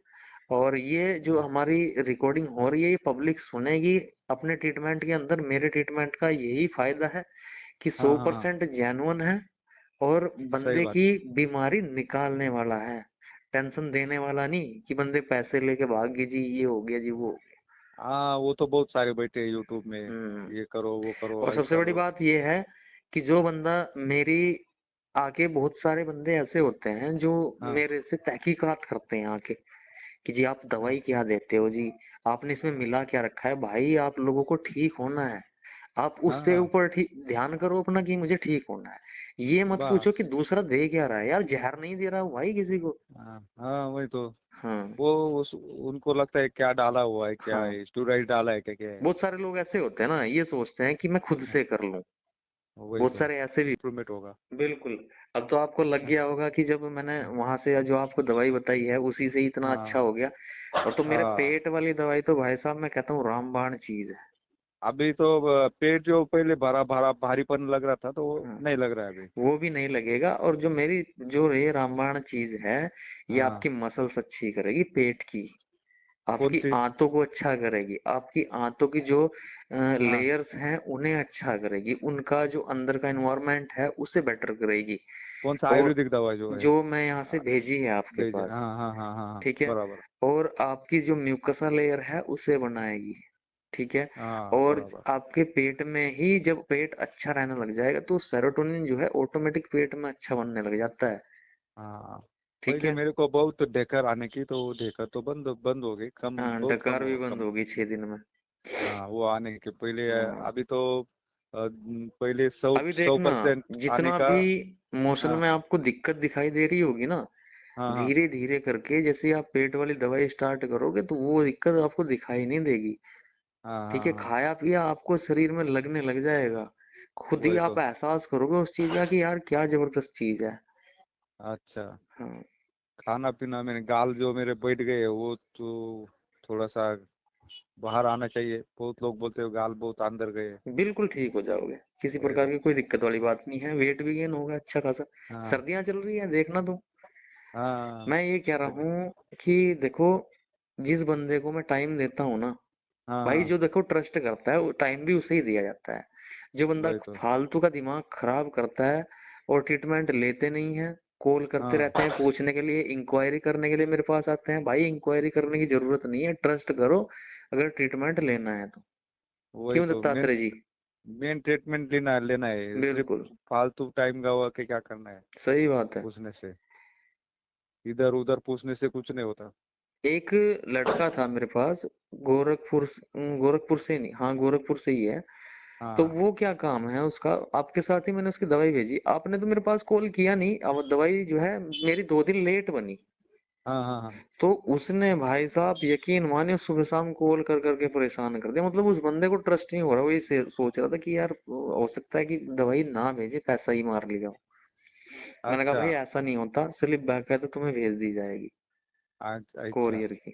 और ये जो हाँ हमारी रिकॉर्डिंग हो रही है ये पब्लिक सुनेगी अपने ट्रीटमेंट के अंदर। मेरे ट्रीटमेंट का यही फायदा है कि हाँ सौ हाँ हाँ। परसेंट जेन्युइन है और सही बंदे बात। की बीमारी निकालने वाला है, टेंशन देने वाला नहीं कि बंदे पैसे लेके भाग गए जी, ये हो गया जी, वो हो गया। हाँ, वो तो बहुत सारे बैठे हैं यूट्यूब में, हम्म। ये करो वो करो और सबसे ऐसा बड़ी बोल। बात ये है कि जो बंदा मेरी आके, बहुत सारे बंदे ऐसे होते हैं जो हाँ मेरे से तहकीकात करते हैं आके कि जी आप हाँ दवाई क्या देते हो जी, आपने इसमें मिला क्या रखा है। भाई आप लोगों को ठीक होना है, आप उस पे हाँ। ऊपर ठीक ध्यान करो अपना कि मुझे ठीक होना है। ये मत पूछो कि बस। दूसरा दे क्या रहा है, यार जहर नहीं दे रहा हूँ भाई किसी को। हाँ हाँ, वही तो। हाँ वो उनको लगता है क्या डाला हुआ है, क्या हाँ। है, स्टूराइड डाला है क्या, क्या है। बहुत सारे लोग ऐसे होते हैं ना, ये सोचते हैं कि मैं खुद हाँ, से कर लूं। वही बहुत तो। सारे ऐसे भी। इम्प्रूवमेंट होगा। बिल्कुल। अब तो आपको लग हाँ गया होगा कि जब मैंने वहां से जो आपको दवाई बताई है उसी से ही इतना अच्छा हाँ हो गया। और तो मेरे हाँ। पेट वाली दवाई तो भाई साहब मैं कहता हूँ रामबाण चीज है। अभी तो पेट जो पहले भरा भरा भारीपन लग रहा था, तो वो हाँ, नहीं लग रहा है अभी। वो भी नहीं लगेगा। और जो मेरी जो ये रामबाण चीज है, ये हाँ। आपकी मसल्स अच्छी करेगी पेट की, कौन आपकी सी? आंतों को अच्छा करेगी, आपकी आंतों की जो हाँ। लेयर्स हैं उन्हें अच्छा करेगी, उनका जो अंदर का एनवायरनमेंट है उसे बेटर करेगी। कौन सा और आयुर्वेदिक दवा जो है? जो मैं यहाँ से हाँ, भेजी है आपके भेज, पास, हाँ हाँ हाँ हाँ हाँ, ठीक है, बराबर। और आपकी जो म्यूकसा लेयर है उसे बनाएगी। ठीक है। हाँ और बराबर। आपके पेट में ही जब पेट अच्छा रहने लग जाएगा तो सेरोटोनिन जो है ऑटोमेटिक पेट में अच्छा बनने लग जाता है। हाँ। ठीक पहले है। मेरे को बहुत ढेकर आने की, तो वो ढेकर तो बंद बंद हो गई, कम, हाँ, बहुत कम डकार भी हो बंद कम। होगी 6 दिन में। हाँ, वो आने के पहले हाँ, अभी तो पहले सौ अभी सौ देखना, परसेंट आने जितना का। भी मोशन हाँ में आपको दिक्कत दिखाई दे रही होगी ना, हाँ हाँ धीरे धीरे करके जैसे आप पेट वाली दवाई स्टार्ट करोगे तो वो दिक्कत आपको दिखाई नहीं देगी। हाँ ठीक हाँ है, हाँ। खाया पिया आपको शरीर में लगने लग जाएगा, खुद ही वही आप तो। एहसास करोगे उस चीज का कि यार क्या जबरदस्त चीज है। अच्छा। हाँ, खाना पीना में गाल जो मेरे बैठ गए, वो तो थोड़ा सा बाहर आना चाहिए, बहुत लोग बोलते हो गाल बहुत अंदर गए। बिल्कुल ठीक हो जाओगे, किसी वही प्रकार तो। की कोई दिक्कत वाली बात नहीं है, वेट भी गेन होगा अच्छा खासा। हाँ सर्दियां चल रही है देखना तुम। हाँ मैं ये कह रहा हूँ कि देखो, जिस बंदे को मैं टाइम देता हूँ ना हाँ भाई, हाँ। जो देखो ट्रस्ट करता है वो टाइम भी उसे ही दिया जाता है। जो बंदा वही तो। फालतू का दिमाग खराब करता है और ट्रीटमेंट लेते नहीं है, कॉल करते हाँ रहते हैं पूछने के लिए, इंक्वायरी करने के लिए मेरे पास आते हैं, भाई इंक्वायरी करने की जरूरत नहीं है, ट्रस्ट करो अगर ट्रीटमेंट लेना है तो। वही क्यों तो मेन दत्तात्रेय जी? मेन ट्रीटमेंट लेना लेना है, सिर्फ बिल्कुल फालतू टाइम गवा के क्या करना है सही बात है। पूछने से, इधर उधर पूछने से कुछ नहीं होता। एक लड़का था मेरे पास, गोरखपुर गोरखपुर से नहीं, हाँ गोरखपुर से ही है। तो हाँ वो क्या काम है उसका, आपके साथ ही मैंने उसकी दवाई भेजी, आपने तो मेरे पास कॉल किया नहीं, अब दवाई जो है मेरी 2 दिन लेट बनी। हाँ हाँ हाँ। तो उसने भाई साहब यकीन मानिए सुबह शाम कॉल कर करके परेशान कर दिया, मतलब उस बंदे को ट्रस्ट नहीं हो रहा, वो ये सोच रहा था कि यार हो सकता है कि दवाई ना भेजे, पैसा ही मार लिया हो। मैंने कहा अच्छा। भाई ऐसा नहीं होता, स्लिप बैक है तो तुम्हें भेज दी जाएगी अच्छा। कोरियर की।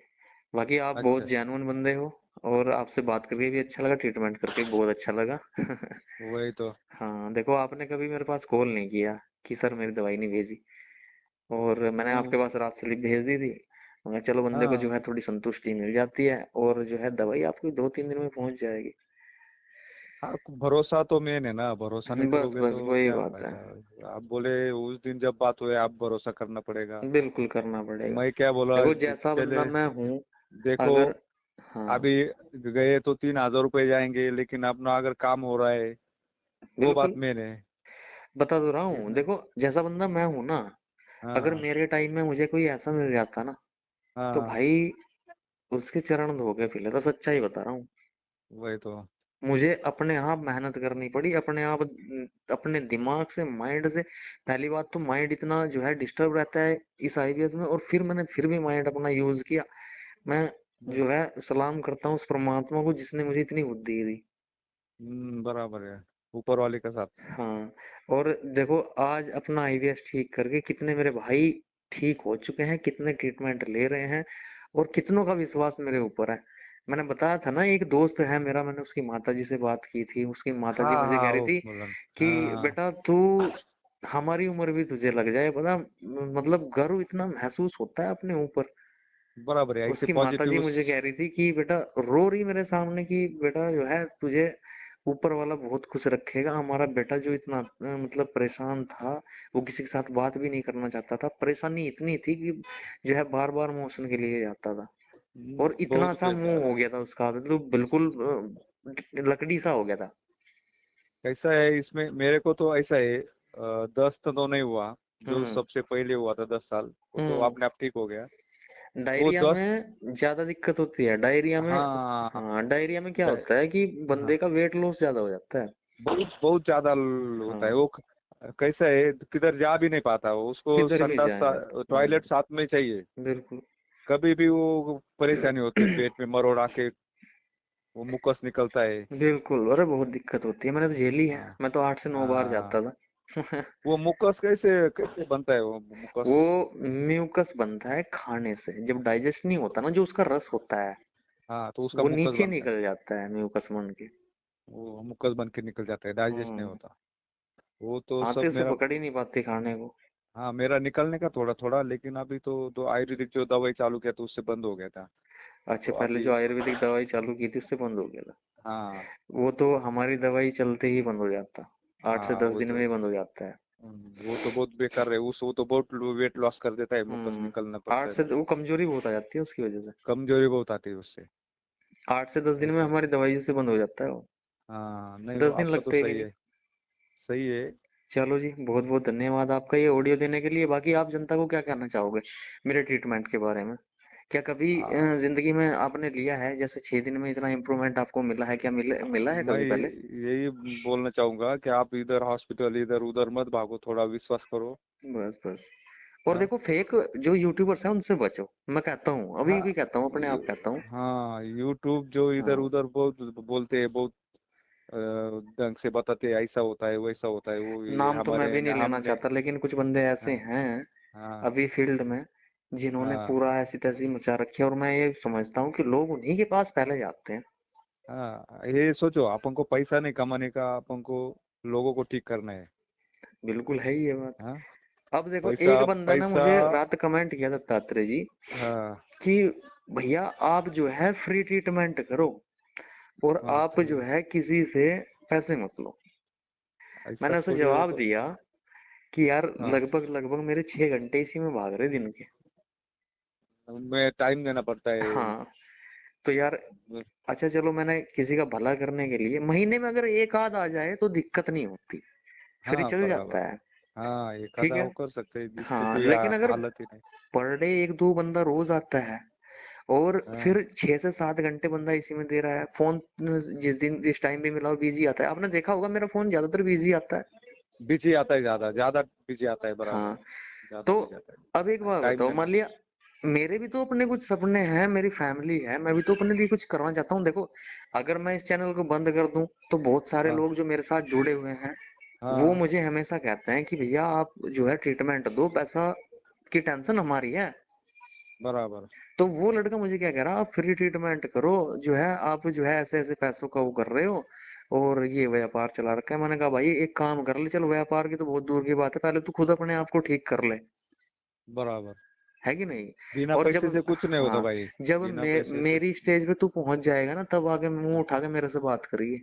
बाकी आप बहुत अच्छा। जेन्युइन बंदे हो, और आपसे बात करके भी अच्छा लगा, ट्रीटमेंट करके भी बहुत अच्छा लगा। वही तो। हाँ देखो, आपने कभी मेरे पास कॉल नहीं किया कि सर मेरी दवाई नहीं भेजी, और मैंने वो आपके पास रात स्लिप भेज दी थी। मगर चलो बंदे को जो हाँ है थोड़ी संतुष्टि मिल जाती है, और जो है दवाई आपकी 2-3 दिन में पहुंच जाएगी। हाँ, भरोसा तो मेन है ना, भरोसा नहीं बस करोगे बस तो वही क्या बात है। फायदा। आप बोले उस दिन जब बात हुई, आप भरोसा करना पड़ेगा। बिल्कुल करना पड़ेगा। मैं क्या बोला, देखो जैसा चले बंदा मैं हूँ, देखो, अगर, हाँ अभी गए तो 3,000 रुपए जाएंगे, लेकिन अपना अगर काम हो रहा है, वो बिल्कुल, बात मेन है। बता तो रहा ठीक हूँ, ना। देखो जैसा बंदा मैं हूँ ना, हाँ अगर हाँ मेरे टाइम में मुझे कोई ऐसा मिल जाता ना, हाँ तो हाँ। भाई उसके चरण धो के पी लेता, सच्चाई बता रहा हूँ। वही तो। मुझे अपने आप मेहनत करनी पड़ी, अपने आप अपने दिमाग से, माइंड से। पहली बात तो माइंड इतना जो है डिस्टर्ब रहता है इस आईवीएफ में, और फिर मैंने फिर भी माइंड अपना यूज किया। मैं जो है सलाम करता हूँ उस परमात्मा को जिसने मुझे इतनी बुद्धि दी। बराबर है, ऊपर वाले का साथ। हाँ, और देखो आज अपना आईवीएफ ठीक करके कितने मेरे भाई ठीक हो चुके हैं, कितने ट्रीटमेंट ले रहे हैं, और कितनों का विश्वास मेरे ऊपर है। मैंने बताया था ना, एक दोस्त है मेरा, मैंने उसकी माताजी से बात की थी, उसकी माताजी हाँ मुझे कह हाँ, रही वो थी बोलन। कि हाँ, बेटा तू, हमारी उम्र भी तुझे लग जाए पता, मतलब गर्व इतना महसूस होता है अपने ऊपर। बराबर है, ऐसे उसकी माताजी पॉजिटिव। मुझे कह रही थी कि बेटा, रो रही मेरे सामने कि बेटा जो है तुझे ऊपर वाला बहुत खुश रखेगा, हमारा बेटा जो इतना मतलब परेशान था, वो किसी के साथ बात भी नहीं करना चाहता था, परेशानी इतनी थी कि जो है बार बार मोशन के लिए जाता था, और इतना बहुत सा बेहतर। मुंह हो गया था उसका, मतलब बिल्कुल लकड़ी सा हो गया था। कैसा है इसमें, मेरे को तो ऐसा है, दस्त तो नहीं हुआ, जो हम्म सबसे पहले हुआ था 10 साल, वो तो हम्म। अपने आप ठीक हो गया। वो डायरिया दस्त। में ज्यादा दिक्कत होती है, डायरिया में। हाँ। हाँ डायरिया में क्या ड- होता है कि हाँ, बंदे का वेट लॉस ज्यादा हो जाता है। बहुत बहुत ज्यादा होता है हाँ, वो। कैसा है, किधर जा भी नहीं पाता वो, उसको किधर भी संडास जाए। टॉयलेट साथ में चाहिए। बिल्कुल। कभी भी वो परेशानी होती है, पेट में मरोड़ आके वो मुकस निकलता है। बिल्कुल, अरे बहुत दिक्कत होती है, मैंने तो झेली है, हाँ मैं तो 8 से 9 बार हाँ। जाता था। वो मुकस कैसे कैसे बनता है वो मुकस। वो म्यूकस बनता है खाने से, जब डाइजेस्ट नहीं होता ना, जो उसका रस होता है हाँ, तो उसका वो मुकस नीचे बनता है। निकल जाता है म्यूकस बन के। वो मुकस बन के निकल जाता है, डाइजेस्ट नहीं हम्म, होता। वो तो हाथे सब से मेरा। पकड़ ही नहीं पाते खाने को। हाँ, मेरा निकलने का थोड़ा थोड़ा, लेकिन अभी तो आयुर्वेदिक जो दवाई चालू किया तो उससे बंद हो गया था। अच्छा, तो पहले अभी। जो आयुर्वेदिक दवाई चालू की थी उससे बंद हो गया था। हाँ वो तो हमारी दवाई चलते ही बंद हो जाता, आठ से हाँ। दस दिन में ही बंद हो जाता है। वो तो बहुत बेकार है, उस वो तो बहुत वेट लॉस कर देता है, मुकस हम्म, निकलना पड़ता आठ है से तो। वो कमजोरी बहुत आ जाती है उसकी वजह से। कमजोरी बहुत आती है उससे। 8 से 10 दिन में ऐसे। हमारी दवाइयों से बंद हो जाता है वो। हाँ, नहीं वो 10 दिन आपका तो लगते ही सही नहीं। है। सही है। चलो जी, बहुत बहुत धन्यवाद आपका ये ऑडियो देने के लिए। बाकी आप जनता को क्या कहना चाहोगे मेरे ट्रीटमेंट के बारे में? क्या कभी आ, जिंदगी में आपने लिया है, जैसे 6 दिन में इतना इम्प्रूवमेंट आपको मिला है, क्या मिला है मैं कभी पहले? यही बोलना चाहूंगा कि आप इधर हॉस्पिटल इधर उधर मत भागो, थोड़ा विश्वास करो। बस बस। और हाँ देखो फेक जो यूट्यूबर्स हैं उनसे बचो, मैं कहता हूँ, अभी हाँ। भी कहता हूँ, अपने यू, आप कहता हूँ। हाँ, यूट्यूब जो इधर हाँ, उधर बहुत बोलते हैं, बहुत ढंग से बताते हैं, ऐसा होता है वैसा होता है, वो ये नाम तो मैं हमारे भी नहीं लेना हमने। चाहता, लेकिन कुछ बंदे ऐसे हाँ हैं हाँ अभी फील्ड में, जिन्होंने हाँ पूरा ऐसी तैसी मचा रखी है, और मैं ये समझता हूँ कि लोग उन्हीं के पास पहले जाते हैं। हाँ। ये सोचो, अपन को पैसा नहीं कमाने का, अपन को लोगों को ठीक करना है। बिल्कुल है ही ये बात। हाँ। अब देखो एक पैसा बंदा ने पैसा। मुझे रात कमेंट किया था, दत्तात्रेय जी, हाँ। कि भैया आप जो है फ्री ट्रीटमेंट करो, और आप अच्छा। जो है किसी से पैसे मत लो। ऐसा मैंने उसे थोड़ी हो जवाब तो। दिया कि यार हाँ, लगभग लगभग मेरे 6 घंटे इसी में भाग रहे दिन के। मैं टाइम देना पड़ता है। हाँ, तो यार अच्छा चलो, मैंने किसी का भला करने के लिए महीने में अगर एक आध आ जाए तो दिक्कत नहीं होती, फिर हाँ चल बराबर। जाता है। हाँ एक ठीक आधा है। वो कर सकते हैं जिसको हाँ कोई लेकिन अगर हालत ही नहीं। पर डे एक दो बंदा रोज आता है और हाँ फिर 6 से 7 घंटे बंदा इसी में दे रहा है फोन, जिस दिन जिस टाइम भी मिला हो बिजी आता है। आपने देखा होगा मेरा फोन ज्यादातर बिजी आता है। बिजी आता है, ज्यादा ज्यादा बिजी आता है, बराबर। हाँ ज्यादा तो बिजी आता अब एक है, बात टाइम बताओ, नहीं मान मिलता। लिया मेरे भी तो अपने कुछ सपने हैं, मेरी फैमिली है, मैं भी तो अपने लिए कुछ करना चाहता हूँ। देखो अगर मैं इस चैनल को बंद कर दूं तो बहुत सारे हाँ लोग जो मेरे साथ जुड़े हुए हैं वो हाँ मुझे हमेशा कहते हैं कि भैया आप जो है ट्रीटमेंट दो, पैसा की टेंशन हमारी है। बराबर। तो वो लड़का मुझे क्या कह रहा, आप फ्री ट्रीटमेंट करो, जो है आप जो है ऐसे ऐसे पैसों का वो कर रहे हो और ये व्यापार चला रखा है। मैंने कहा भाई एक काम कर ले, चलो व्यापार की तो बहुत दूर की बात है, पहले तू खुद अपने आप को ठीक कर ले, बराबर। है कि नहीं। बिना और जब पैसे से कुछ नहीं होता हाँ भाई। जब बिना पैसे से। मेरी स्टेज पे तू पहुंच जाएगा ना, तब आके मुंह उठा के मेरे से बात करिए।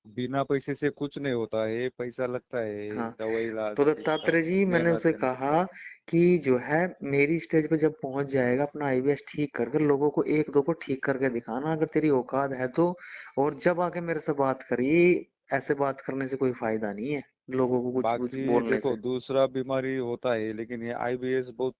बिना पैसे से कुछ नहीं होता है, पैसा लगता है हाँ दवाई इलाज तो ये सब। दत्तात्रेय जी, मैंने मेहनत उसे करनी कहा पड़ता है। कि जो है मेरी स्टेज पे जब पहुंच जाएगा अपना आईबीएस ठीक करके लोगों को एक दो को ठीक करके दिखाना, अगर तेरी औकात है तो। और जब आके मेरे से बात करी, ऐसे बात करने से कोई फायदा नहीं है, लोगों को कुछ कुछ बाकी बोलने देखो से। दूसरा बीमारी होता है, लेकिन ये आईबीएस बहुत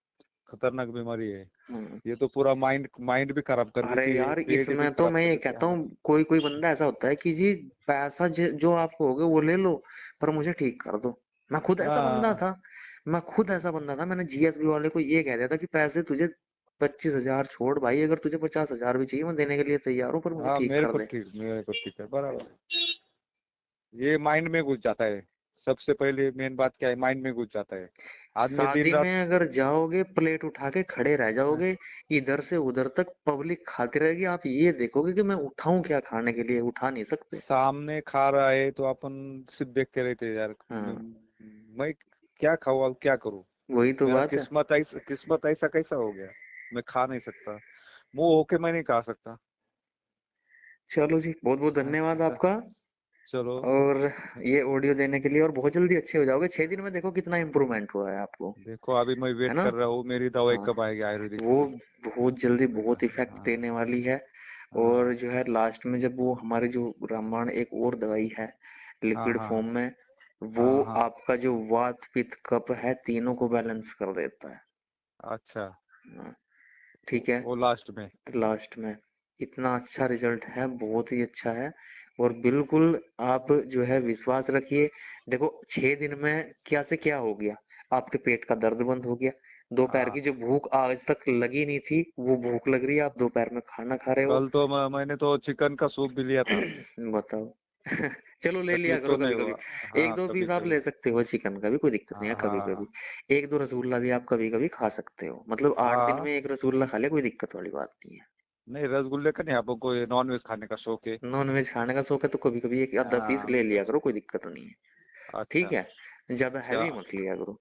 खतरनाक बीमारी है। हम्म। ये तो पूरा माइंड माइंड भी खराब कर अरे देती है, यार पेट भी इसमें तो खराब मैं कर ये देती है, कहता हाँ। हूँ, कोई कोई बंदा ऐसा होता है कि जी पैसा जो आपको होगा वो ले लो पर मुझे ठीक कर दो। मैं खुद ऐसा बंदा हाँ था, मैं खुद ऐसा बंदा था, मैंने जीएसबी वाले को ये कह दिया था कि पैसे तुझे 25,000 छोड़ भाई, अगर तुझे 50,000 भी चाहिए मैं देने के लिए तैयार हूँ, पर मुझे हाँ, ठीक कर दे। मेरे को ठीक है, बराबर। ये माइंड में घुस जाता है। सबसे पहले मेन बात क्या है, माइंड में घुस जाता है। आदमी दिन शादी रात। में अगर जाओगे प्लेट उठा के खड़े रह हाँ जाओगे, इधर से उधर तक पब्लिक खाती रहेगी, आप ये देखोगे कि मैं उठाऊं क्या खाने के लिए, उठा नहीं सकते। सामने खा रहा है तो अपन सिर्फ देखते रहते हैं यार। हाँ मैं क्या खाऊं, अब क्या करूं। वही तो मेरा बात है। किस्मत ऐसा कैसा हो गया। मैं खा नहीं सकता। मुंह होके मैं नहीं खा सकता। चलो जी, बहुत बहुत हाँ, धन्यवाद ऐसा। आपका। चलो। और ये ऑडियो देने के लिए, और बहुत जल्दी अच्छे हो जाओगे, 6 दिन में देखो कितना इम्प्रूवमेंट हुआ है आपको। देखो अभी मैं है वेट ना। कर रहा हूँ, मेरी दवाई हाँ कब आएगी आयुर्वेदिक वो की। बहुत जल्दी बहुत इफेक्ट हाँ देने वाली है। और हाँ जो है लास्ट में जब वो हमारी जो रामबाण एक और दवाई है हाँ लिक्विड हाँ फॉर्म में, वो हाँ हाँ। आपका जो वात पित्त कफ है तीनों को बैलेंस कर देता है। अच्छा। हाँ, ठीक है। वो लास्ट में। लास्ट में इतना अच्छा रिजल्ट है, बहुत ही अच्छा है। और बिल्कुल आप जो है विश्वास रखिए। देखो 6 दिन में क्या से क्या हो गया, आपके पेट का दर्द बंद हो गया, दोपहर हाँ, की जो भूख आज तक लगी नहीं थी वो भूख लग रही है, आप दोपहर में खाना खा रहे हो। कल तो मैंने तो चिकन का सूप भी लिया था। बताओ। चलो ले लिया तकलीफ करो तो नहीं कभी कभी, हुआ। एक हाँ दो कभी पीस आप कभी। ले सकते हो चिकन का भी, कोई दिक्कत नहीं है, हाँ कभी हाँ कभी हाँ एक दो रसगुल्ला भी आप कभी कभी खा सकते हो, मतलब 8 दिन हाँ। में एक रसगुल्ला खा ले, कोई दिक्कत वाली बात नहीं है। नहीं, रसगुल्ले का नहीं, आपको ये नॉन वेज खाने का शौक है। नॉन वेज खाने का शौक है तो कभी कभी एक आधा पीस हाँ, ले अच्छा लिया अच्छा। करो, कोई दिक्कत नहीं है। ठीक अच्छा है, ज्यादा अच्छा। हैवी मत लिया करो।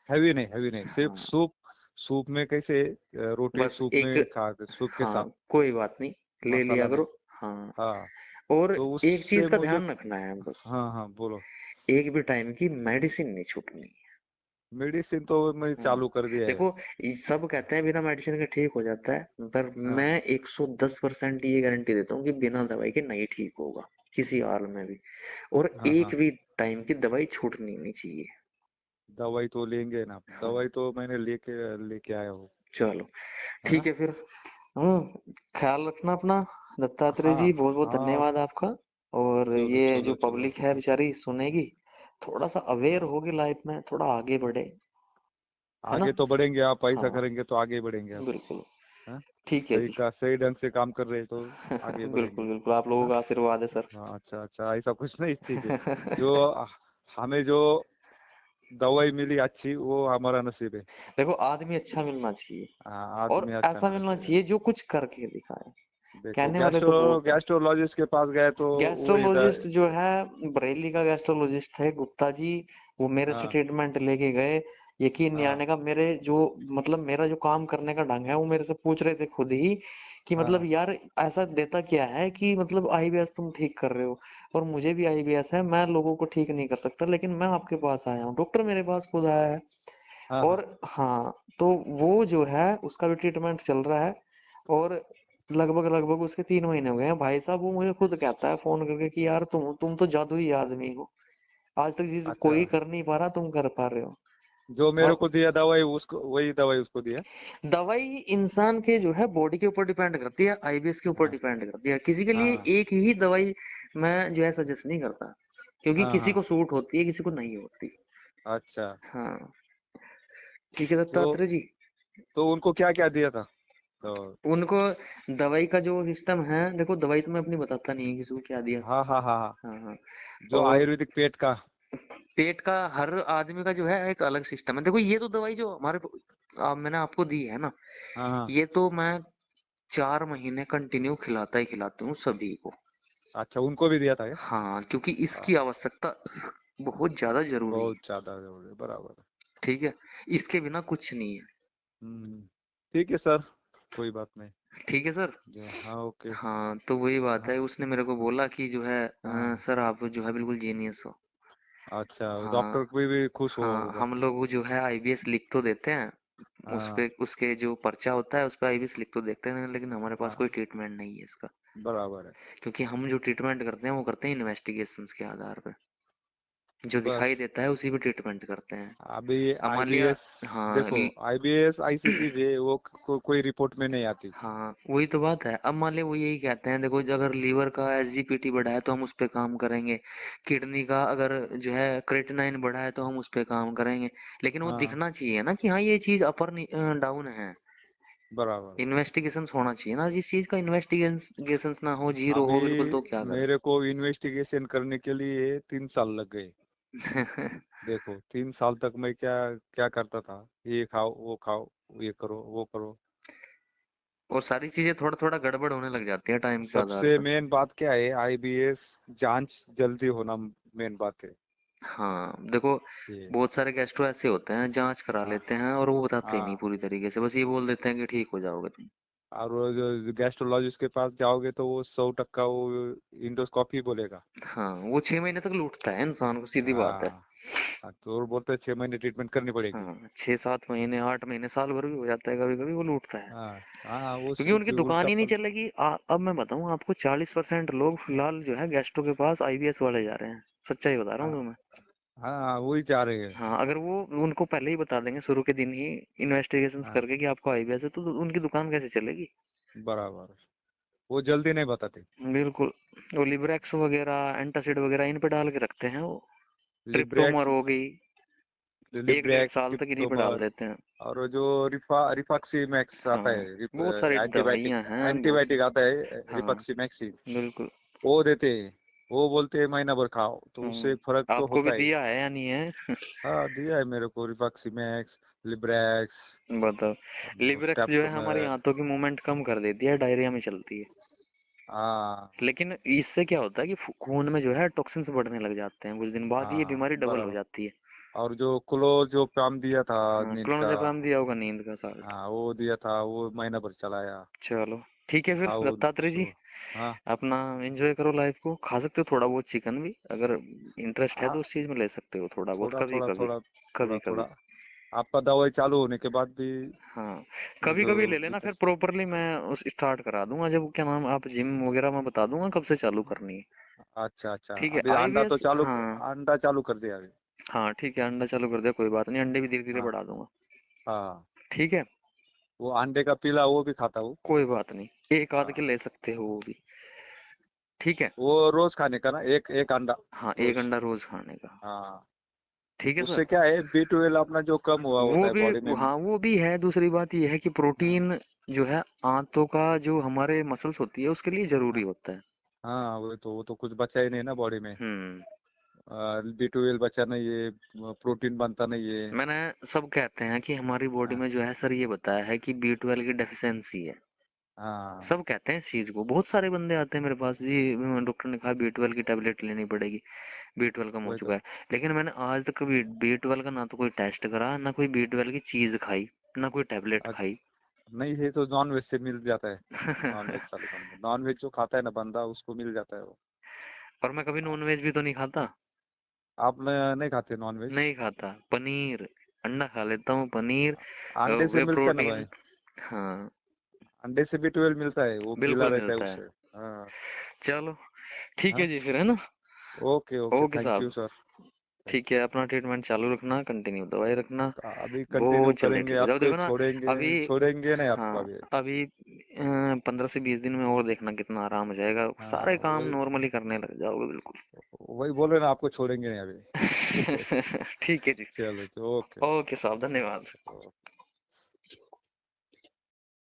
हैवी नहीं, हैवी नहीं, सिर्फ हाँ सूप। सूप में कैसे रोटी बस सूप एक, में खा सूप के साथ। हाँ कोई बात नहीं, ले लिया मसाला नहीं। करो। हाँ हाँ। और तो एक चीज उससे का मुझे। ध्यान रखना है बस, हाँ हाँ बोलो। एक भी टाइम की मेडिसिन नहीं छूटनी मेडिसिन तो मैं है। हाँ चालू कर दिया है। देखो ये सब कहते हैं बिना मेडिसिन के ठीक हो जाता है, पर हाँ मैं 110% ये गारंटी देता हूँ कि बिना दवाई के नहीं ठीक होगा किसी हाल में भी। और हाँ एक हाँ। भी टाइम की दवाई छूटनी नहीं चाहिए। दवाई तो लेंगे ना, हाँ दवाई तो मैंने लेके लेके आया हूँ। चलो है ठीक ना। है फिर। ख्याल रखना अपना। दत्तात्रेय हाँ जी बहुत बहुत हाँ। धन्यवाद आपका। और चलो ये जो चलो चलो। पब्लिक है बेचारी सुनेगी, थोड़ा सा अवेयर हाँ, होगी लाइफ में, थोड़ा आगे बढ़े, है ना। आगे तो बढ़ेंगे, आप ऐसा हाँ करेंगे तो आगे बढ़ेंगे आप। बिल्कुल। हाँ। ठीक है जी। सही ढंग से काम कर रहे हैं तो आगे बढ़ेंगे। बिल्कुल बिल्कुल, आप लोगों हाँ का आशीर्वाद है सर। हाँ, अच्छा अच्छा, ऐसा कुछ नहीं, ठीक है। जो हमें जो दवाई मिली अच्छी, वो हमारा नसीब है। देखो आदमी अच्छा मिलना चाहिए, हाँ, और आदमी अच्छा ऐसा मिलना मिलना चाहिए। चाहिए जो कुछ करके दिखाए। देखो कहने वाले तो बहुत है। गैस्ट्रोलॉजिस्ट के पास गए तो वो गैस्ट्रोलॉजिस्ट जो है, बरेली का गैस्ट्रोलॉजिस्ट है गुप्ता जी, वो मेरे से हाँ ट्रीटमेंट लेके गए। यकीन नहीं हाँ आने का, मेरे जो मतलब मेरा जो काम करने का ढंग है वो मेरे से पूछ रहे थे खुद ही कि मतलब हाँ यार ऐसा देता क्या है कि मतलब आईबीएस तुम ठीक कर रहे हो, और मुझे भी आईबीएस है, मैं लोगों को ठीक नहीं कर सकता, लेकिन मैं आपके पास आया हूँ, डॉक्टर मेरे पास खुद आया है। हाँ हाँ और हाँ तो वो जो है उसका भी ट्रीटमेंट चल रहा है। और लगभग लगभग उसके 3 महीने हो गए हैं भाई साहब। वो मुझे खुद कहता है फोन करके कि यार तुम तो जादुई आदमी हो, आज तक जिस अच्छा, कोई कर नहीं पा रहा तुम कर पा रहे हो। जो मेरे और को दिया दवाई उसको, वही दवाई उसको दिया। दवाई इंसान के जो है बॉडी के ऊपर डिपेंड करती है, आईबीएस के ऊपर हाँ डिपेंड करती है। किसी के लिए हाँ एक ही दवाई मैं जो है सजेस्ट नहीं करता, क्योंकि हाँ किसी हाँ। को सूट होती है किसी को नहीं होती। अच्छा, हाँ। ठीक है तो दत्तात्रेय जी। उनको क्या क्या दिया था? तो उनको दवाई का जो सिस्टम है, देखो दवाई तो मैं अपनी बताता नहीं है किसी को क्या दिया। हाँ हाँ हाँ हाँ, हाँ हाँ। जो और आयुर्वेदिक पेट का। पेट का हर आदमी का जो है एक अलग सिस्टम है। देखो ये तो दवाई जो मैंने आपको दी है ना, हाँ हाँ। ये तो मैं 4 महीने कंटिन्यू खिलाता ही खिलाता हूँ सभी को। अच्छा, उनको भी दिया था क्या? हाँ, क्योंकि हाँ, इसकी आवश्यकता बहुत ज्यादा जरूरी है। बहुत ज्यादा जरूरी है, बराबर। ठीक है, इसके बिना कुछ नहीं है। हम्म, ठीक है सर, कोई बात नहीं। ठीक है सर। हाँ, ओके। हाँ तो वही बात हाँ है, उसने मेरे को बोला कि जो है हाँ। सर आप जो है बिल्कुल जीनियस हो। अच्छा, हाँ। डॉक्टर भी खुश हुआ हाँ, होगा। हम लोग जो है आईबीएस लिख तो देते हैं, उस हाँ पे उसके जो पर्चा होता है उस पे आईबीएस लिख तो देखते हैं, लेकिन हमारे पास हाँ, कोई ट्रीटमेंट नहीं है इसका। बराबर है। क्योंकि हम जो ट्रीटमेंट करते हैं वो करते हैं इन्वेस्टिगेशंस के आधार पे, जो दिखाई बस, देता है उसी पे ट्रीटमेंट करते हैं। अभी अब मान लिया। आईबीएस, हाँ देखो आईबीएस ऐसी चीज है वो कोई रिपोर्ट में नहीं आती। हाँ वही तो बात है। अब मान लिया वो यही कहते हैं, देखो अगर लीवर का एसजीपीटी बढ़ा है तो हम उस पे काम करेंगे, किडनी का अगर जो है क्रेटिनाइन बढ़ा है तो हम उस पे काम करेंगे, लेकिन वो हाँ, दिखना चाहिए ना कि हाँ ये चीज अपर डाउन है। बराबर। इन्वेस्टिगेशंस होना चाहिए ना, जिस चीज का इन्वेस्टिगेशंस ना हो, जीरो अभी हो बिल्कुल, तो क्या करे। मेरे को इन्वेस्टिगेशन करने के लिए 3 साल लग गए। देखो, 3 साल तक मैं क्या क्या करता था, ये खाओ, ये करो, वो करो। और सारी चीजें थोड़ा थोड़ा गड़बड़ होने लग जाती है टाइम के आधार सबसे पर। मेन बात क्या है, आईबीएस जांच जल्दी होना मेन बात है। हाँ देखो, ये, बहुत सारे गेस्ट्रो ऐसे होते हैं जांच करा हाँ लेते हैं और वो बताते ही नहीं हाँ। पूरी तरीके से, बस ये बोल देते हैं कि ठीक हो जाओगे तुम। और वो जो गैस्ट्रोलॉजिस्ट के पास जाओगे तो वो 100% वो इंडोस्कोपी बोलेगा। हाँ वो 6 महीने तक लूटता है इंसान को, सीधी बात है। हाँ हाँ, तो वो बोलते हैं 6 महीने ट्रीटमेंट करनी पड़ेगी। हाँ 6-7 महीने 8 महीने साल भर भी हो जाता है कभी कभी, वो लूटता है। हाँ हाँ, वो क्योंकि उनकी दुकान उल्टा ही नहीं चलेगी। अब मैं बताऊं आपको, 40% लोग फिलहाल जो है गेस्ट्रो के पास आईबीएस वाले जा रहे हैं, सच्चाई बता रहा हूँ हाँ तुम्हें। हाँ, वही जा रहे हैं। हाँ अगर वो उनको पहले ही बता देंगे शुरू के दिन ही इन्वेस्टिगेशंस हाँ, करके कि आपको आईबीएस है, तो उनकी दुकान कैसे चलेगी। बराबर। वो जल्दी नहीं बताते। बिल्कुल। वो लिब्रेक्स वगैरह एंटासिड वगैरह इन पे डाल के रखते हैं वो। ट्रिप्टोमर हो लिब्रेक्स, गई, 1-1.5 साल तक इन्हीं पे डाल टिप्टोमर, देते हैं। और वो जो रिफाक्सी मैक्स आता हाँ है, बहुत सारी एंटीबायोटिक दवाइयाँ हैं बहुत। एंटीबायोटिक आता है हाँ रिफाक्सी मैक्सी, बिल्कुल। वो देते हैं। वो बोलते हैं महीना भर खाओ तो उससे फर्क तो आपको भी होता है। दिया है या नहीं है। हाँ, दिया है मेरे को रिफाक्सी मैक्स, लिब्रेक्स, बताओ। लिब्रेक्स जो है हमारी टेप्टोमर। आंतों की मूवमेंट कम कर देती है, डायरिया में चलती है। हाँ लेकिन इससे क्या होता है कि खून में जो है टॉक्सिन्स बढ़ने लग जाते हैं, कुछ दिन बाद ये हाँ, बीमारी डबल हो बराबर। जाती है। और जो क्लोज़ोपाम दिया था हाँ नींद का, क्लोनाज़ेपाम दिया होगा नींद का साल्ट। हाँ वो दिया था, वो महीना भर चलाया। चलो ठीक है फिर हाँ वो दत्तात्रेय जी, हाँ अपना एंजॉय करो लाइफ को। खा सकते हो थोड़ा बहुत चिकन भी, अगर इंटरेस्ट है हाँ, तो उस चीज में ले सकते हो थोड़ा बहुत, थोड़ा कभी थोड़ा कभी। थोड़ा कभी थोड़ा कभी। थोड़ा, आपका दवाई चालू होने के बाद भी हाँ कभी कभी ले लेना, फिर प्रॉपरली मैं उस स्टार्ट करा दूंगा जब, क्या नाम, आप जिम वगैरह मैं बता दूंगा कब से चालू करनी है। अच्छा अच्छा, ठीक है अभी आईवीएस। हाँ। अंडा चालू कर दिया अभी। हाँ ठीक है अंडा चालू कर दिया, कोई बात नहीं, अंडे भी धीरे धीरे हाँ बढ़ा दूंगा। हाँ, ठीक है। वो अंडे का पीला वो भी खाता हूँ। कोई बात नहीं, एक आध के हाँ, ले सकते हो वो भी। ठीक है। वो रोज खाने का ना, एक एक अंडा हाँ एक रोज। अंडा रोज खाने का। हाँ, ठीक है सर। उससे क्या है, B12 अपना जो कम हुआ होता वो है भी। बॉडी में। हाँ वो भी है, दूसरी बात ये है कि हाँ प्रोटीन जो है आंतों का जो हमारे मसल्स होती है उसके लिए जरूरी हाँ होता है। हाँ, वो तो कुछ बचा ही नहीं ना बॉडी में। हम्म। B12 बचा नहीं है, प्रोटीन बनता नहीं है। मैंने, सब कहते हैं कि हमारी बॉडी हाँ में जो है सर ये बताया है कि B12 की डेफिशिएंसी है। हाँ, सब कहते हैं इस चीज को, बहुत सारे बंदे आते हैं मेरे पास जी, डॉक्टर ने कहा B12 की टेबलेट लेनी पड़ेगी, B12 कम हो वही चुका तो। है। लेकिन मैंने आज तक कभी B12 का ना तो कोई टेस्ट करा, ना कोई B12 की चीज खाई, ना कोई टेबलेट अ- खाई। नहीं है तो नॉन वेज से मिल जाता है। नॉन वेज चालू करना, नॉन वेज जो खाता है ना बंदा, उसको मिल जाता है वो। और मैं कभी नॉन वेज भी तो नहीं खाता। आप नहीं खाते नॉन वेज? नहीं खाता पनीर, अंडा खा लेता हूँ, पनीर, अंडे से वे मिलता है ना प्रोटीन। भाई। हाँ अंडे से भी 12 मिलता है, वो पीला बिल्कुल रहता है मिलता है। उससे। हाँ चलो ठीक है हाँ। जी फिर, है ना? Okay okay, okay thank you साहब, सर। थैंक ठीक है, अपना ट्रीटमेंट चालू रखना, कंटिन्यू दवाई रखना। यू। अभी वो कंटिन्यू जल्दी करेंगे, ठीक हो जाओ, आपके देखो ना। छोड़ेंगे अभी छोड़ेंगे नहीं हाँ, आपको अभी। अभी 15 से 20 दिन में और देखना कितना आराम हो जाएगा, हाँ सारे काम वही, नॉर्मली करने लग जाओगे बिल्कुल। वही बोल रहे ना, आपको छोड़ेंगे नहीं अभी। ठीक है जी। चलो तो ओके। ओके साहब, धन्यवाद।